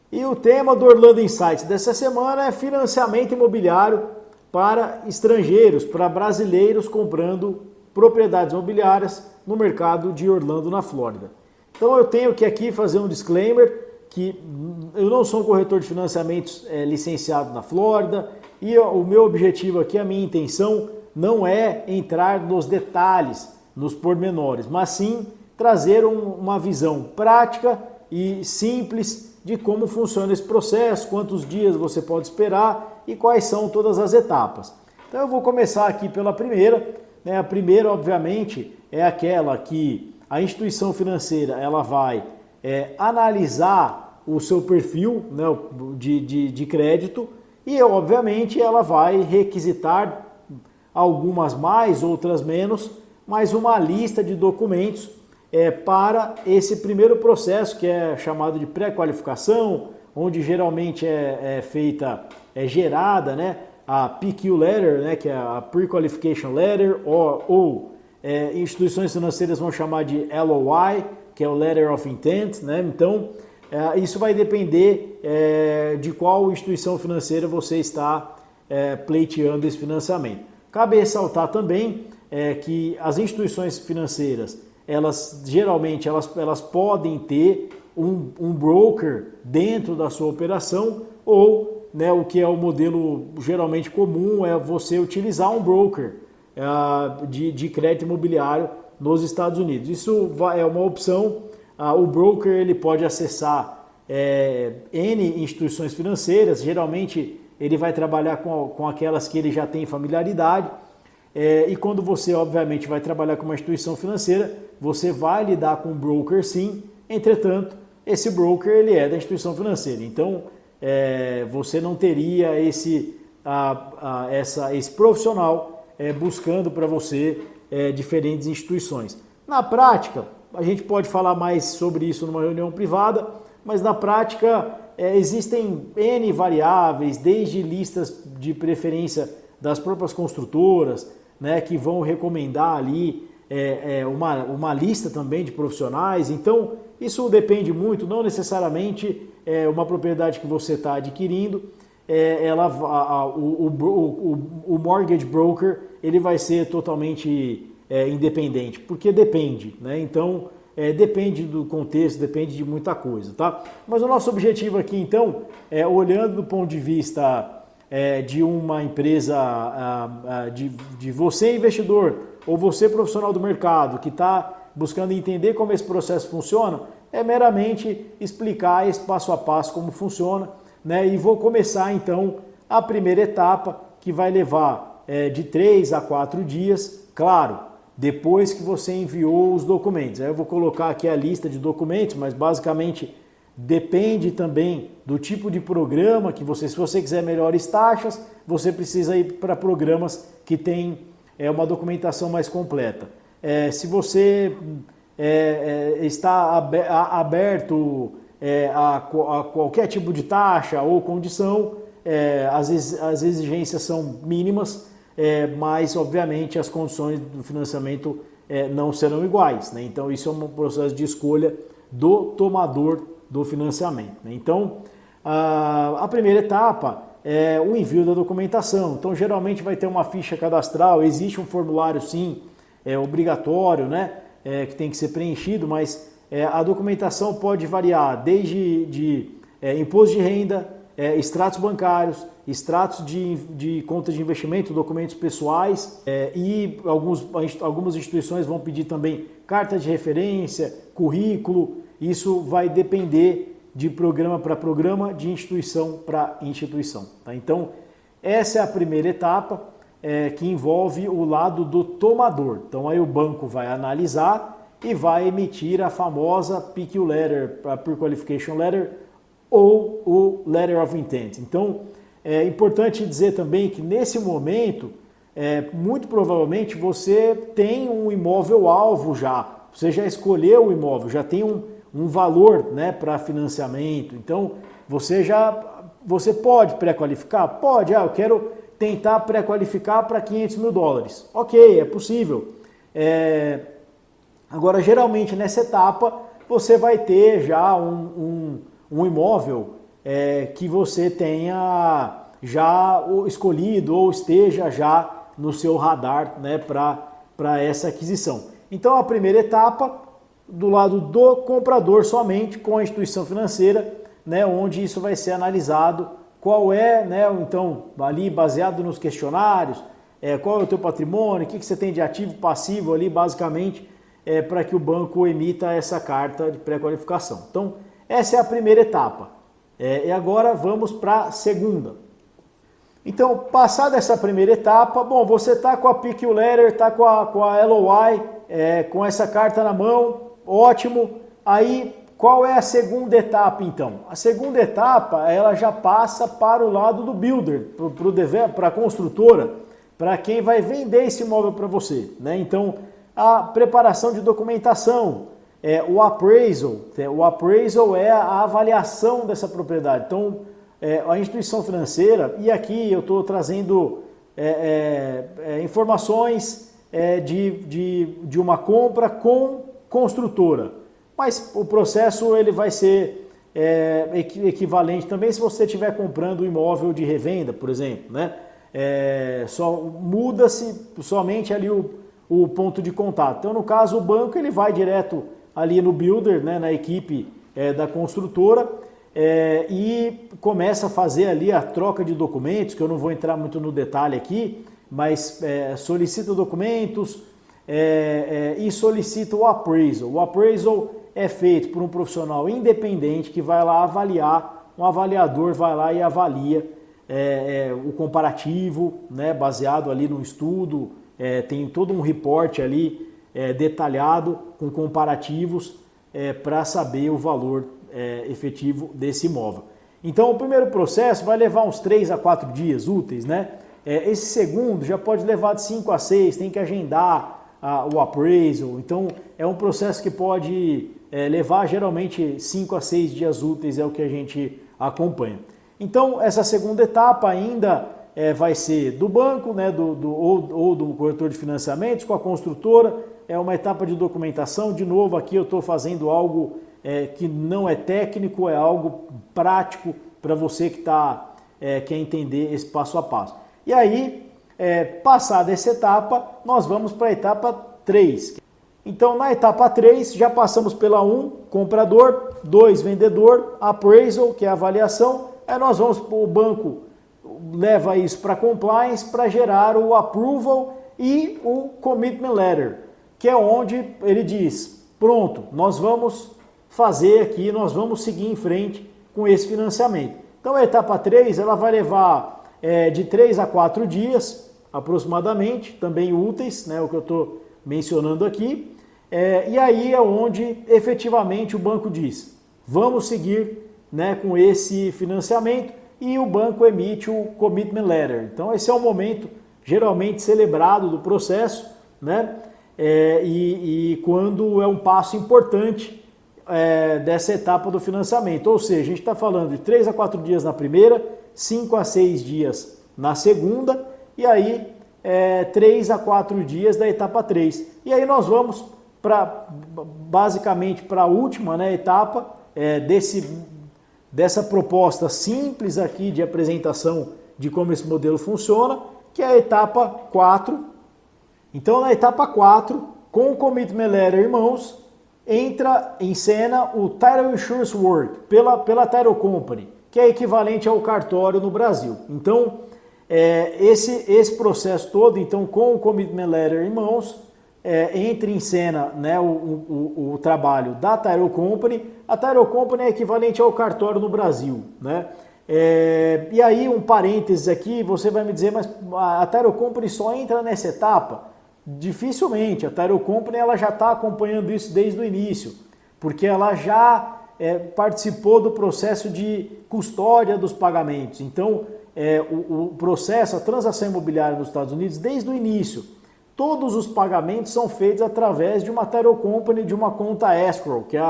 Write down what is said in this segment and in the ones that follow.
E o tema do Orlando Insights dessa semana é financiamento imobiliário para estrangeiros, para brasileiros comprando propriedades imobiliárias no mercado de Orlando, na Flórida. Então eu tenho que aqui fazer um disclaimer que eu não sou um corretor de financiamentos licenciado na Flórida e o meu objetivo aqui, a minha intenção não é entrar nos detalhes, nos pormenores, mas sim trazer uma visão prática e simples de como funciona esse processo, quantos dias você pode esperar e quais são todas as etapas. Então eu vou começar aqui pela primeira. A primeira, obviamente, é aquela que a instituição financeira ela vai analisar o seu perfil, né, de crédito e, obviamente, ela vai requisitar algumas mais, outras menos, mas uma lista de documentos para esse primeiro processo, que é chamado de pré-qualificação, onde geralmente gerada, né, a PQ Letter, né, que é a Pre-Qualification Letter, ou instituições financeiras vão chamar de LOI, que é o Letter of Intent, né? Então, isso vai depender de qual instituição financeira você está pleiteando esse financiamento. Cabe ressaltar também que as instituições financeiras, elas geralmente elas podem ter um broker dentro da sua operação ou, né, o que é o modelo geralmente comum é você utilizar um broker de crédito imobiliário nos Estados Unidos. Isso é uma opção. O broker ele pode acessar N instituições financeiras, geralmente ele vai trabalhar com aquelas que ele já tem familiaridade, e quando você obviamente vai trabalhar com uma instituição financeira, você vai lidar com um broker sim, entretanto, esse broker ele é da instituição financeira, então você não teria esse profissional buscando para você diferentes instituições. Na prática, a gente pode falar mais sobre isso numa reunião privada, mas na prática existem N variáveis, desde listas de preferência das próprias construtoras, né, que vão recomendar ali uma lista também de profissionais. Então, isso depende muito, não necessariamente uma propriedade que você está adquirindo, o mortgage broker ele vai ser totalmente independente, porque depende, né? Então, depende do contexto, depende de muita coisa, tá? Mas o nosso objetivo aqui, então, olhando do ponto de vista de uma empresa, de você investidor ou você profissional do mercado que está buscando entender como esse processo funciona, é meramente explicar esse passo a passo como funciona, né? E vou começar então a primeira etapa, que vai levar de 3 a 4 dias, claro, depois que você enviou os documentos. Aí eu vou colocar aqui a lista de documentos, mas basicamente depende também do tipo de programa que se você quiser melhores taxas, você precisa ir para programas que têm uma documentação mais completa. Se você está aberto a qualquer tipo de taxa ou condição, as exigências são mínimas, mas obviamente as condições do financiamento não serão iguais, né? Então isso é um processo de escolha do tomador do financiamento, né? Então a primeira etapa é o envio da documentação. Então geralmente vai ter uma ficha cadastral, existe um formulário sim, obrigatório, né? Que tem que ser preenchido, mas a documentação pode variar desde imposto de renda, extratos bancários, extratos de contas de investimento, documentos pessoais, e algumas instituições vão pedir também carta de referência, currículo. Isso vai depender de programa para programa, de instituição para instituição, tá? Então, essa é a primeira etapa, que envolve o lado do tomador. Então, aí o banco vai analisar e vai emitir a famosa PQ Letter, a Pre-Qualification Letter, ou o Letter of Intent. Então, é importante dizer também que nesse momento, muito provavelmente você tem um imóvel alvo já, você já escolheu o imóvel, já tem um valor, né, para financiamento. Então, você pode pré-qualificar? Pode, eu quero tentar pré-qualificar para $500 mil. Ok, é possível. Agora, geralmente nessa etapa, você vai ter já um imóvel que você tenha já escolhido ou esteja já no seu radar, né, para essa aquisição. Então a primeira etapa, do lado do comprador somente, com a instituição financeira, né, onde isso vai ser analisado, qual é, né, então ali baseado nos questionários, qual é o teu patrimônio, o que você tem de ativo passivo ali basicamente, para que o banco emita essa carta de pré-qualificação. Então essa é a primeira etapa. E agora vamos para a segunda. Então, passada essa primeira etapa, bom, você está com a PQ Letter, está com a LOI, com essa carta na mão, ótimo. Aí, qual é a segunda etapa, então? A segunda etapa, ela já passa para o lado do builder, para a construtora, para quem vai vender esse imóvel para você, né? Então, a preparação de documentação, o appraisal. O appraisal é a avaliação dessa propriedade. Então, a instituição financeira, e aqui eu estou trazendo informações de uma compra com construtora, mas o processo ele vai ser equivalente também se você estiver comprando um imóvel de revenda, por exemplo, né? Só muda-se somente ali o ponto de contato. Então, no caso, o banco ele vai direto ali no builder, né, na equipe da construtora, e começa a fazer ali a troca de documentos, que eu não vou entrar muito no detalhe aqui, mas solicita documentos e solicita o appraisal. O appraisal é feito por um profissional independente que vai lá avaliar, um avaliador vai lá e avalia o comparativo, né, baseado ali no estudo, tem todo um reporte ali detalhado com comparativos para saber o valor efetivo desse imóvel. Então o primeiro processo vai levar uns 3 a 4 dias úteis, né? Esse segundo já pode levar de 5 a 6, tem que agendar o appraisal, então é um processo que pode levar geralmente 5 a 6 dias úteis, é o que a gente acompanha. Então essa segunda etapa ainda vai ser do banco, né, ou do corretor de financiamentos com a construtora, é uma etapa de documentação. De novo, aqui eu estou fazendo algo que não é técnico, é algo prático para você que quer entender esse passo a passo. E aí, passada essa etapa, nós vamos para a etapa 3. Então, na etapa 3, já passamos pela 1, comprador, 2, vendedor, appraisal, que é a avaliação, aí nós vamos para o banco, leva isso para compliance para gerar o approval e o commitment letter, que é onde ele diz, pronto, nós vamos fazer aqui, nós vamos seguir em frente com esse financiamento. Então a etapa 3, ela vai levar de 3 a 4 dias, aproximadamente, também úteis, né, o que eu estou mencionando aqui, e aí é onde efetivamente o banco diz, vamos seguir, né, com esse financiamento, e o banco emite o commitment letter. Então esse é o momento geralmente celebrado do processo, né, e quando é um passo importante dessa etapa do financiamento, ou seja, a gente está falando de 3 a 4 dias na primeira, 5 a 6 dias na segunda, e aí 3 a 4 dias da etapa 3. E aí nós vamos basicamente para a última, né, etapa dessa proposta simples aqui de apresentação de como esse modelo funciona, que é a etapa 4. Então na etapa 4, com o commitment letter em mãos, entra em cena o Title Insurance Work pela Title Company, que é equivalente ao cartório no Brasil. Então, esse processo todo, então, com o Commitment Letter em mãos, entra em cena, né, o trabalho da Title Company. A Title Company é equivalente ao cartório no Brasil, né? E aí, um parênteses aqui, você vai me dizer, mas a Title Company só entra nessa etapa? Dificilmente, a Title Company ela já está acompanhando isso desde o início, porque ela já participou do processo de custódia dos pagamentos. Então, o processo, a transação imobiliária nos Estados Unidos, desde o início, todos os pagamentos são feitos através de uma Title Company, de uma conta escrow, que é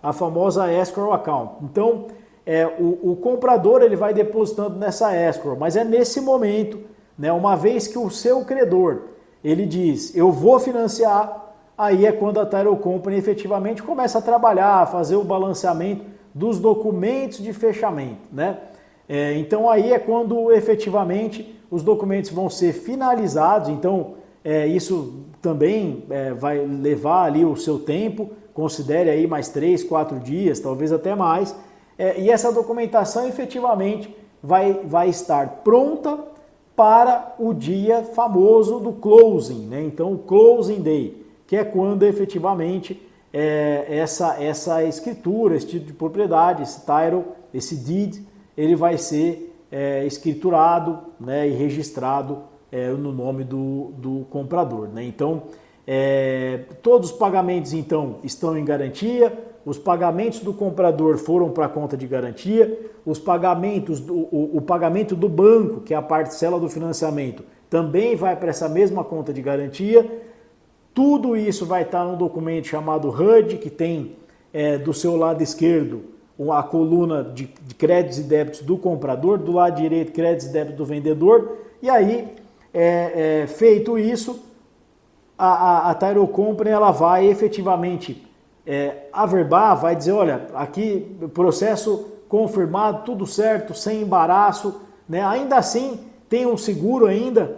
a famosa escrow account. Então, o comprador ele vai depositando nessa escrow, mas é nesse momento, né, uma vez que o seu credor ele diz, eu vou financiar, aí é quando a Title Company efetivamente começa a trabalhar, a fazer o balanceamento dos documentos de fechamento, né? Então aí é quando efetivamente os documentos vão ser finalizados, então isso também vai levar ali o seu tempo, considere aí mais 3, 4 dias, talvez até mais, e essa documentação efetivamente vai estar pronta para o dia famoso do closing, né? Então o closing day, que é quando efetivamente essa escritura, esse título de propriedade, esse title, esse deed, ele vai ser escriturado, né, e registrado no nome do comprador, né? Então, todos os pagamentos então estão em garantia, os pagamentos do comprador foram para a conta de garantia, os pagamentos, o pagamento do banco, que é a parcela do financiamento, também vai para essa mesma conta de garantia. Tudo isso vai estar num documento chamado HUD, que tem do seu lado esquerdo a coluna de créditos e débitos do comprador, do lado direito créditos e débitos do vendedor, e aí, feito isso, a Title Company ela vai efetivamente averbar, vai dizer, olha, aqui processo confirmado, tudo certo, sem embaraço, né? Ainda assim tem um seguro ainda,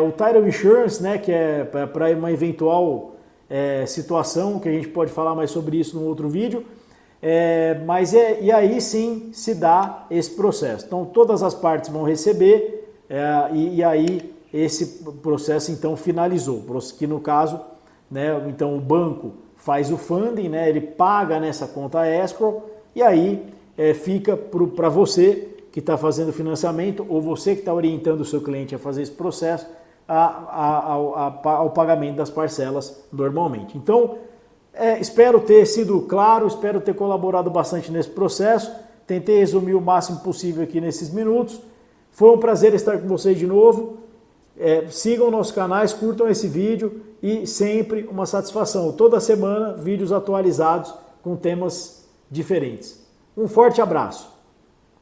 o Title Insurance, né, que é para uma eventual situação, que a gente pode falar mais sobre isso num outro vídeo, e aí sim se dá esse processo. Então todas as partes vão receber e aí esse processo então finalizou, que no caso, né, então o banco faz o funding, né, ele paga nessa conta escrow e aí fica para você que está fazendo o financiamento ou você que está orientando o seu cliente a fazer esse processo ao pagamento das parcelas normalmente. Então, espero ter sido claro, espero ter colaborado bastante nesse processo, tentei resumir o máximo possível aqui nesses minutos. Foi um prazer estar com vocês de novo. Sigam nossos canais, curtam esse vídeo e sempre uma satisfação. Toda semana, vídeos atualizados com temas diferentes. Um forte abraço.